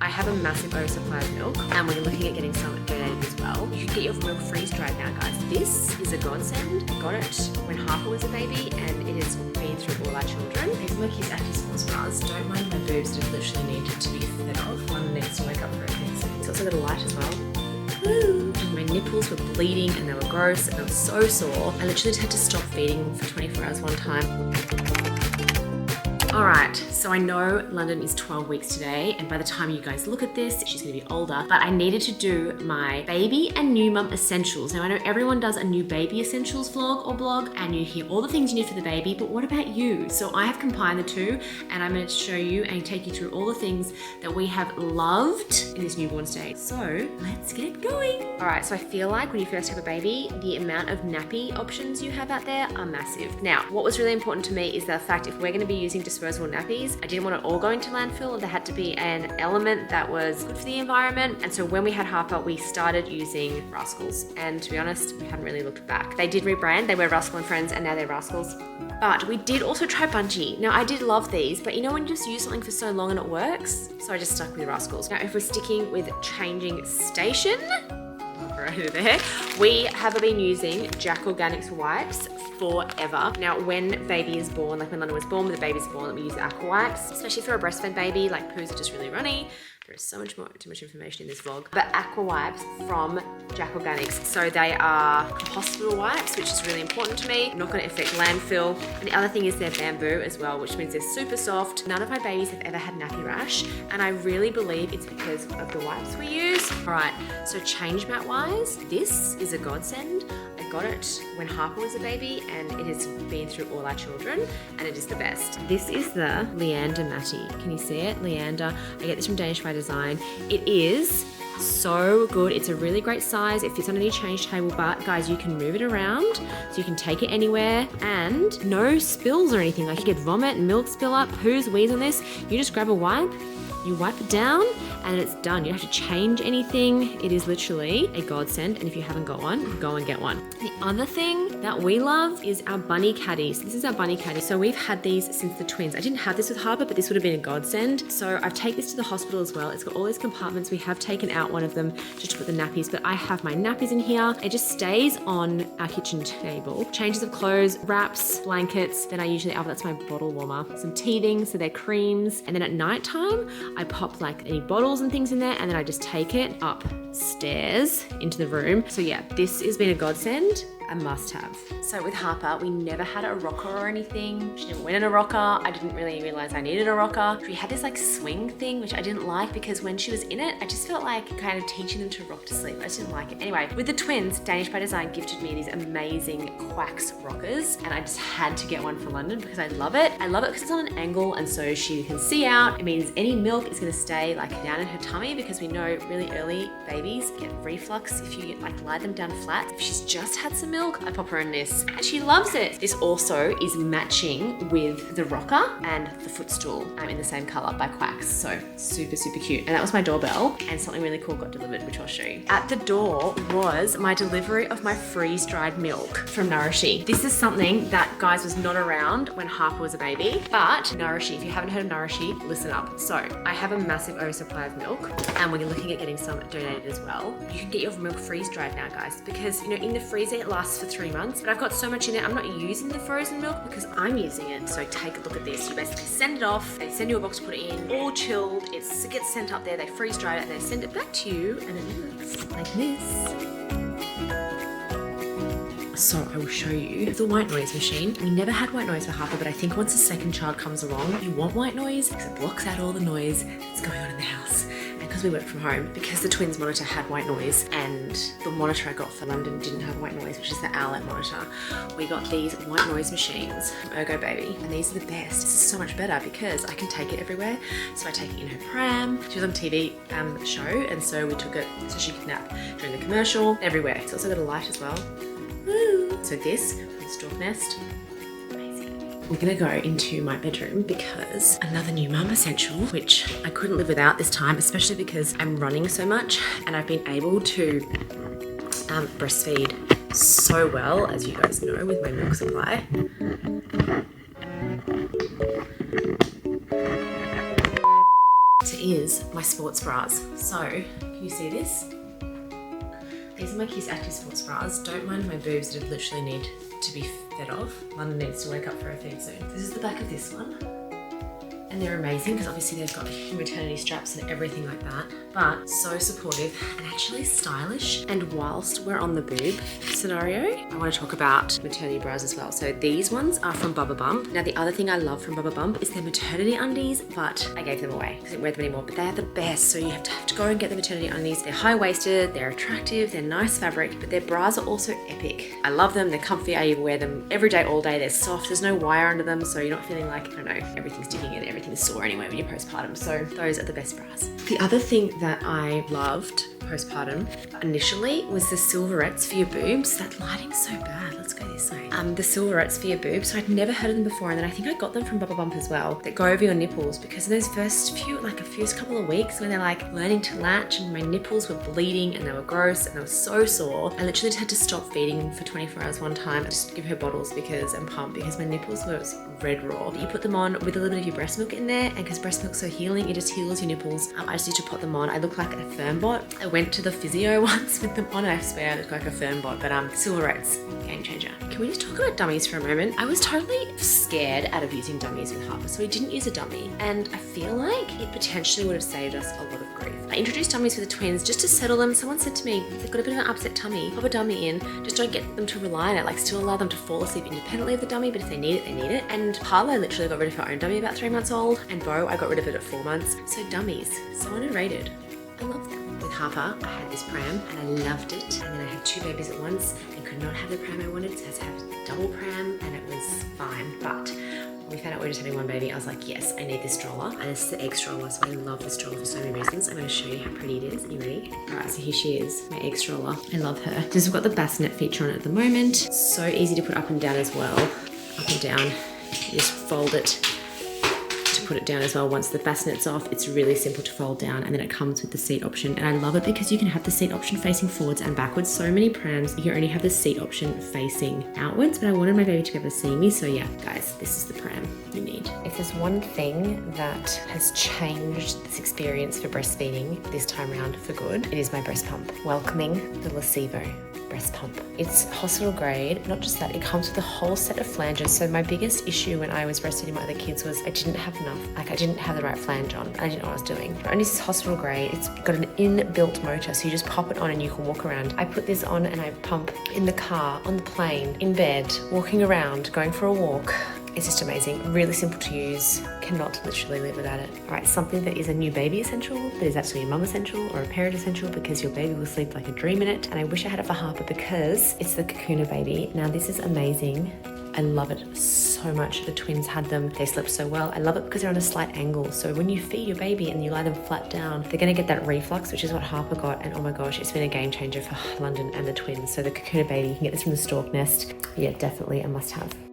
I have a massive oversupply of milk and we're looking at getting some donated as well. You can get your milk freeze-dried now, guys. This is a godsend. I got it when Harper was a baby and it has been through all our children. These are my kids' active sports bras. Don't mind my boobs that literally needed to be fed off. One needs to wake up for it. It's also got a light as well. Woo. And my nipples were bleeding and they were gross and they were so sore. I literally just had to stop feeding for 24 hours one time. All right, so I know London is 12 weeks today, and by the time you guys look at this, she's gonna be older, but I needed to do my baby and new mum essentials. Now I know everyone does a new baby essentials vlog or blog, and you hear all the things you need for the baby, but what about you? So I have combined the two, and I'm gonna show you and take you through all the things that we have loved in this newborn stage. So let's get going. All right, so I feel like when you first have a baby, the amount of nappy options you have out there are massive. Now, what was really important to me is the fact if we're gonna be using disposable nappies, I didn't want it all going to landfill. There had to be an element that was good for the environment. And so when we had Harper, we started using Rascals. And to be honest, we haven't really looked back. They did rebrand. They were Rascal and Friends and now they're Rascals. But we did also try Bungie. Now I did love these, but you know when you just use something for so long and it works? So I just stuck with Rascals. Now if we're sticking with changing station, right over there, we have been using JAK Organics wipes forever. Now, when baby is born, like when London was born, when the baby's born, we use Aqua wipes, especially for a breastfed baby, like poos are just really runny. There is so much more, too much information in this vlog. But Aqua wipes from JAK Organics. So they are hospital wipes, which is really important to me. Not gonna affect landfill. And the other thing is they're bamboo as well, which means they're super soft. None of my babies have ever had nappy rash. And I really believe it's because of the wipes we use. All right, so change mat wise, this is a godsend. I got it when Harper was a baby and it has been through all our children and it is the best. This is the Leander Matty. Can you see it? Leander. I get this from Danish by Design. It is so good. It's a really great size. It fits on any change table, but guys, you can move it around so you can take it anywhere and no spills or anything. Like you get vomit and milk spill up, poos, wheeze on this. You just grab a wipe, you wipe it down and it's done. You don't have to change anything. It is literally a godsend. And if you haven't got one, go and get one. The other thing that we love is our Bunnie Caddie. So this is our Bunnie Caddie. So we've had these since the twins. I didn't have this with Harper, but this would have been a godsend. So I've taken this to the hospital as well. It's got all these compartments. We have taken out one of them just to put the nappies, but I have my nappies in here. It just stays on our kitchen table. Changes of clothes, wraps, blankets. Then I usually, that's my bottle warmer. Some teething, so they're creams. And then at nighttime, I pop like any bottles and things in there, and then I just take it upstairs into the room. So yeah, this has been a godsend. A must-have. So with Harper, we never had a rocker or anything. She never went in a rocker. I didn't really realize I needed a rocker. We had this like swing thing, which I didn't like because when she was in it, I just felt like kind of teaching them to rock to sleep. I just didn't like it. Anyway, with the twins, Danish by Design gifted me these amazing Quax rockers, and I just had to get one for London because I love it. I love it because it's on an angle, and so she can see out. It means any milk is gonna stay like down in her tummy because we know really early babies get reflux if you like lie them down flat. If she's just had some milk, I pop her in this and she loves it. This also is matching with the rocker and the footstool in the same color by Quax. So super, super cute. And that was my doorbell, and something really cool got delivered, which I'll show you. At the door was my delivery of my freeze-dried milk from Nourishy. This is something that, guys, was not around when Harper was a baby, but Nourishy, if you haven't heard of Nourishy, listen up. So I have a massive oversupply of milk and we're looking at getting some donated as well. You can get your milk freeze-dried now, guys, because you know in the freezer it lasts for 3 months, but I've got so much in it, I'm not using the frozen milk because I'm using it. So take a look at this. You basically send it off, they send you a box to put it in, all chilled, it gets sent up there, they freeze dry it, and they send it back to you, and it looks like this. So I will show you the white noise machine. We never had white noise for Harper, but I think once the second child comes along, you want white noise because it blocks out all the noise that's going on in the house. Because we work from home, because the twins monitor had white noise and the monitor I got for London didn't have white noise, which is the owlet monitor, we got these white noise machines from Ergopouch, and these are the best. This is so much better because I can take it everywhere. So I take it in her pram. She was on TV show, and so we took it so she could nap during the commercial, everywhere. It's also got a light as well. Woo! So this is Stork Nest. We're gonna go into my bedroom because another new mum essential, which I couldn't live without this time, especially because I'm running so much and I've been able to breastfeed so well, as you guys know, with my milk supply. So is my sports bras. So, can you see this? These are my Kiss Active sports bras. Don't mind my boobs that literally need to be fed off. London needs to wake up for a feed soon. This is the back of this one. And they're amazing because obviously they've got maternity straps and everything like that, but so supportive and actually stylish. And whilst we're on the boob scenario, I want to talk about maternity bras as well. So these ones are from Bubba Bump. Now the other thing I love from Bubba Bump is their maternity undies, but I gave them away because I didn't wear them anymore, but they are the best. So you have to go and get the maternity undies. They're high-waisted, they're attractive, they're nice fabric, but their bras are also epic. I love them, they're comfy, I wear them every day, all day. They're soft, there's no wire under them, so you're not feeling like, I don't know, everything's digging in, everything's sore anyway when you're postpartum. So those are the best bras. The other thing that I loved postpartum initially was the Silverettes for your boobs. That lighting's so bad. Let's go this way. The Silverettes for your boobs. So I'd never heard of them before, and then I think I got them from Bubba Bump as well, that go over your nipples, because in those first couple of weeks when they're like learning to latch and my nipples were bleeding and they were gross and they were so sore, I literally just had to stop feeding them for 24 hours one time. I just give her bottles and pump because my nipples were red raw. You put them on with a little bit of your breast milk in there, and because breast milk's so healing, it just heals your nipples. I just need to put them on. I look like a Firmbot. I went to the physio once with them on, and I swear I look like a Firmbot, but Silverette's game changer. Can we just talk about dummies for a moment? I was totally scared out of using dummies with Harper, so we didn't use a dummy, and I feel like it potentially would have saved us a lot of grief. I introduced dummies for the twins just to settle them. Someone said to me, they've got a bit of an upset tummy, pop a dummy in, just don't get them to rely on it, like still allow them to fall asleep independently of the dummy, but if they need it, they need it. And Harlow literally got rid of her own dummy about 3 months old, and Bo, I got rid of it at 4 months. So dummies, so underrated. I love them. With Harper, I had this Pram and I loved it. And then I had 2 babies at once and could not have the Pram I wanted, so I had to have double Pram, and it was fine. But when we found out we were just having 1 baby, I was like, yes, I need this stroller. And this is the egg stroller, so I love the stroller for so many reasons. I'm going to show you how pretty it is. Are you ready? Alright, so here she is, my egg stroller. I love her. This has got the bassinet feature on it at the moment. So easy to put up and down as well. Up and down. You just fold it to put it down as well. Once the bassinet's off, it's really simple to fold down, and then it comes with the seat option. And I love it because you can have the seat option facing forwards and backwards. So many Prams, you can only have the seat option facing outwards, but I wanted my baby to be able to see me. So yeah, guys, this is the Pram you need. If there's one thing that has changed this experience for breastfeeding this time around for good, it is my breast pump. Welcoming the Lacevo breast pump. It's hospital grade. Not just that, it comes with a whole set of flanges. So my biggest issue when I was breastfeeding my other kids was I didn't have enough. Like I didn't have the right flange on. I didn't know what I was doing. Not only is this hospital grade, it's got an inbuilt motor, so you just pop it on and you can walk around. I put this on and I pump in the car, on the plane, in bed, walking around, going for a walk. It's just amazing, really simple to use, cannot literally live without it. All right, something that is a new baby essential, that is actually a mum essential or a parent essential, because your baby will sleep like a dream in it. And I wish I had it for Harper because it's the Cocoonababy. Now this is amazing. I love it so much. The twins had them, they slept so well. I love it because they're on a slight angle. So when you feed your baby and you lie them flat down, they're gonna get that reflux, which is what Harper got. And oh my gosh, it's been a game changer for London and the twins. So the Cocoonababy, you can get this from the Stork Nest. Yeah, definitely a must have.